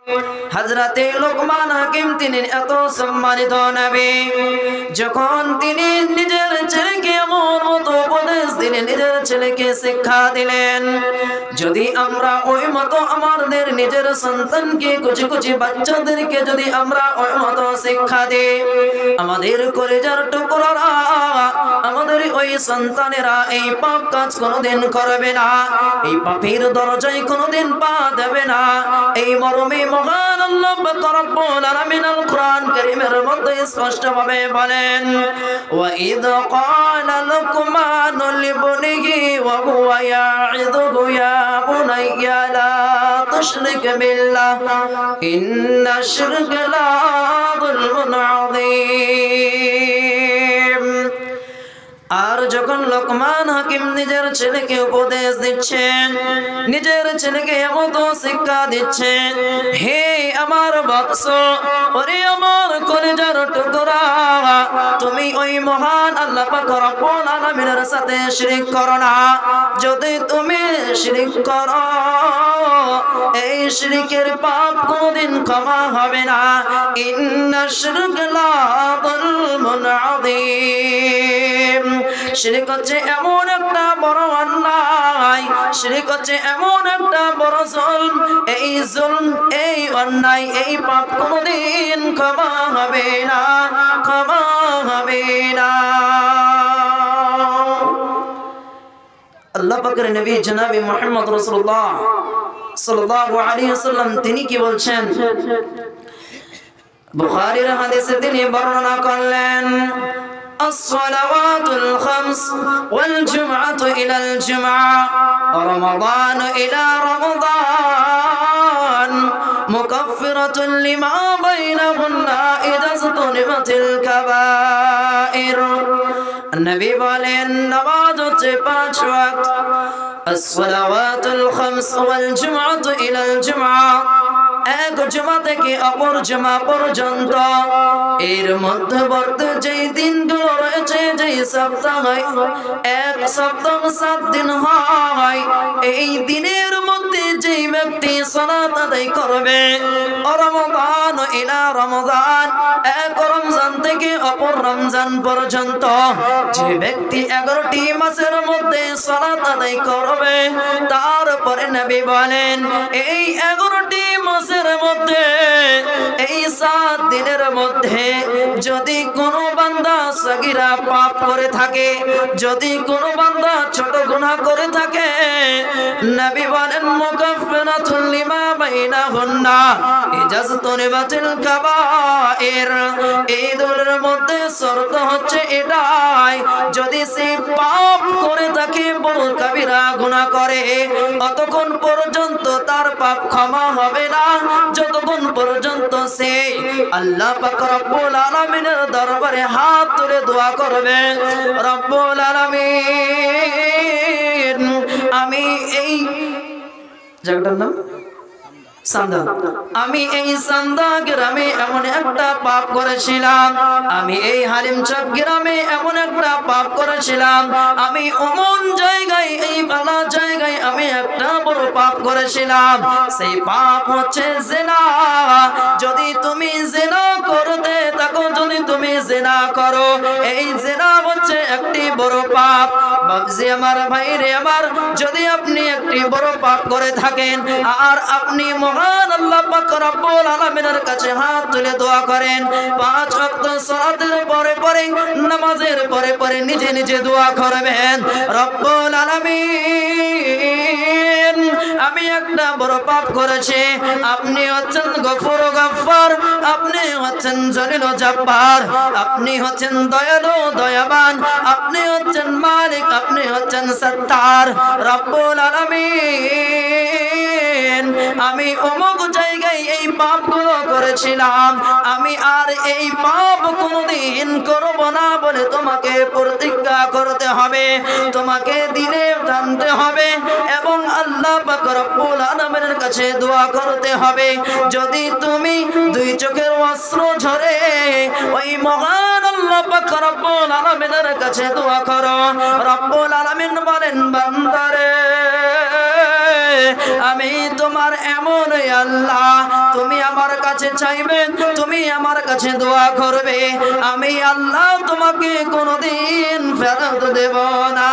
হযরতে লোকমান হাকিম তিনি এত সম্মানিত নবী, যখন তিনি নিজের ছেলেকে এমন মতো উপদেশ দিলেন, নিজের ছেলেকে শিক্ষা দিলেন, যদি আমরা ওই মতো আমাদের নিজের সন্তানকে কুচি কুচি বাচ্চাদেরকে যদি আমরা ওই মতো শিক্ষা দিই, আমাদের কলেজার টুকরারা, আমাদের ওই সন্তানেরা এই পাপ কাজ কোনোদিন করবে না, এই পাপের দরজায় কোনোদিন পা দেবে না। এই মর্মে মহান আল্লাহ পাক রব্বুল আলামিন আল কোরআন কারীমের মধ্যে স্পষ্টভাবে বলেন, ওয়া ইয ক্বালা লুকমানু লিবনিহি ওয়া হুয়া ইয়াইযুহু ইয়া বুনাইয়া লা তুশরিক বিল্লাহ ইন্নাশ শিরকা লা যুলমুন আযীম। আর যখন লোকমান হাকিম নিজের ছেলেকে উপদেশ দিচ্ছেন, নিজের ছেলেকে এমন শিক্ষা দিচ্ছেন, হে আমার বৎস, ওরে আমার কলিজার টুকরা, তুমি ওই মহান আল্লাহ পাক রব্বুল আলামিনের সাথে শিরক করো না। যদি তুমি শিরক করো, এই শিরকের পাপ কোনদিন ক্ষমা হবে না। ইন্নাশ শিরকা লা যুলমুন আযীম। শিরক হচ্ছে এমন একটা বড় অন্যায়, শিরক হচ্ছে এমন একটা বড় জুলম, এই জুলম, এই অন্যায়, এই পাপ কোনদিন ক্ষমা হবে না, ক্ষমা হবে না। আল্লাহ পাকের নবী জনাবে মুহাম্মদ রাসূলুল্লাহ সাল্লাল্লাহু আলাইহি ওয়াসাল্লাম তিনি কি বলছেন? বুখারীর হাদিসে তিনি বর্ণনা করলেন, الصلوات الخمس والجمعة إلى الجمعة ورمضان إلى رمضان مكفرة لما بينهن إذا اجتنبت الكبائر। النبي বলেন, নামাজ হচ্ছে 5 ওয়াক্ত, الصلوات الخمس والجمعة إلى الجمعة, এক জুমা থেকে অপর জুমা পর্যন্ত, এর মধ্যবর্তী যেই দিনগুলো রয়েছে, যেই সপ্তাহ, এক সপ্তাহ 7 দিন হয়, এই দিনের মধ্যে যেই ব্যক্তি সালাত আদায় করবে, রমজান ইলা রমজান, এক রমজান থেকে অপর রমজান পর্যন্ত যে ব্যক্তি 11টি মাসের মধ্যে সালাত আদায় করবে, তারপরে নবী বলেন, এই 11টি মাসের মধ্যে, এই 7 দিনের মধ্যে যদি কোনো বান্দা সগীরা পাপ করে থাকে, যদি কোনো বান্দা ছোট গুনাহ করে থাকে, নবী বলেন মুকাফফিরাতুল লিমা বাইনাহুন্না ইজাজতুনিবাতিল কাবায়ের। এই দুটোর মধ্যে শর্ত হচ্ছে এটাই, যদি সে পাপ করে থাকে, বড় কাবিরা গুনাহ করে, ততক্ষণ পর্যন্ত তার পাপ ক্ষমা হবে না, যতক্ষণ পর্যন্ত সে আল্লাহ পাক রব্বুল আলামিনের দরবারে হাত তুলে দোয়া করবে, রব্বুল আলামিন, আমি এই জায়গাটার নাম সান্দা, আমি এই সান্দা গ্রামে এমন একটা পাপ করেছিলাম, আমি এই হালিমচক গ্রামে এমন একটা পাপ করেছিলাম, আমি অমন জায়গায়, এই বালা জায়গায় আমি একটা বড় পাপ করেছিলাম, সেই পাপ হচ্ছে জিনা। যদি তুমি জিনা করতে থাকো, যদি তুমি জিনা করো, এই জিনা হচ্ছে একটি বড় পাপ। বাবজি আমার, ভাইরে আমার, যদি আপনি একটি বড় পাপ করে থাকেন আর আপনি মহান আল্লাহ পাক রব্বুল আলামিনের কাছে হাত তুলে দোয়া করেন, 5 ওয়াক্ত সালাতের পরে পরে, নামাজের পরে পরে নিজে নিজে দোয়া করবেন, রব্বুল আলামিন, আমি একটা বড় পাপ করেছি, আপনি হচ্ছেন গফুর গফফার, আপনি হচ্ছেন জলিল জব্বার, আপনি হচ্ছেন দয়ালু দয়াবান, আপনি হচ্ছেন মালিক, আপনি হচ্ছেন সত্তার, রব্বুল আলামিন, আমি অমুক জায়গায় এই পাপগুলো করেছিলাম, আমি আর এই পাপ কোনদিন করব না বলে তোমাকে প্রতিজ্ঞা করতে হবে, তোমাকে দিলে জানতে হবে এবং আল্লাহ পাক রব্বুল আলামিনের কাছে দোয়া করতে হবে। যদি তুমি 2 চোখের অশ্র ঝরে ওই মহান আল্লাহ পাক রব্বুল আলামিনের কাছে দোয়া করো, রব্বুল আলামিন বলেন, বান্দারে, আমি তোমার এমন আল্লাহ, তুমি কাছে চাইবে, তুমি আমার কাছে দোয়া করবে, আমি আল্লাহ তোমাকে কোনোদিন ফেরত দেব না।